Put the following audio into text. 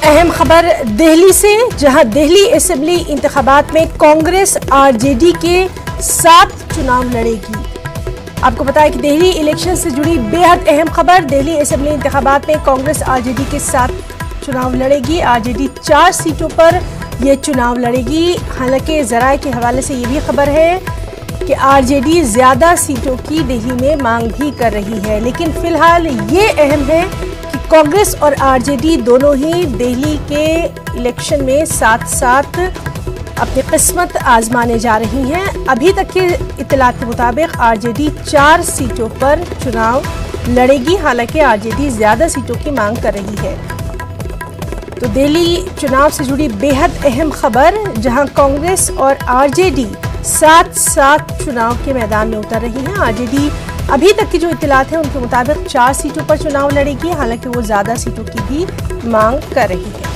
अहम खबर दिल्ली से, जहां दिल्ली असेंबली इंतखाबात में कांग्रेस आरजेडी के 7 चुनाव लड़ेगी। आपको पता है कि दिल्ली इलेक्शन से जुड़ी बेहद अहम खबर। दिल्ली असेंबली इंतखाबात में कांग्रेस आरजेडी के 7 चुनाव लड़ेगी। आरजेडी 4 सीटों पर यह चुनाव लड़ेगी। हालांकि जराए के हवाले से ये भी खबर है कि आरजेडी ज्यादा सीटों की दिल्ली में मांग भी कर रही है, लेकिन फिलहाल ये अहम है कि कांग्रेस और आरजेडी दोनों ही दिल्ली के इलेक्शन में साथ साथ अपनी किस्मत आजमाने जा रही हैं। अभी तक के इत्तलात के मुताबिक आरजेडी 4 सीटों पर चुनाव लड़ेगी। हालांकि आरजेडी ज्यादा सीटों की मांग कर रही है। तो दिल्ली चुनाव से जुड़ी बेहद अहम खबर, जहां कांग्रेस और आरजेडी साथ चुनाव के मैदान में उतर रही हैं। आरजेडी अभी तक की जो इत्तलात है उनके मुताबिक 4 सीटों पर चुनाव लड़ेगी। हालांकि वो ज्यादा सीटों की भी मांग कर रही है।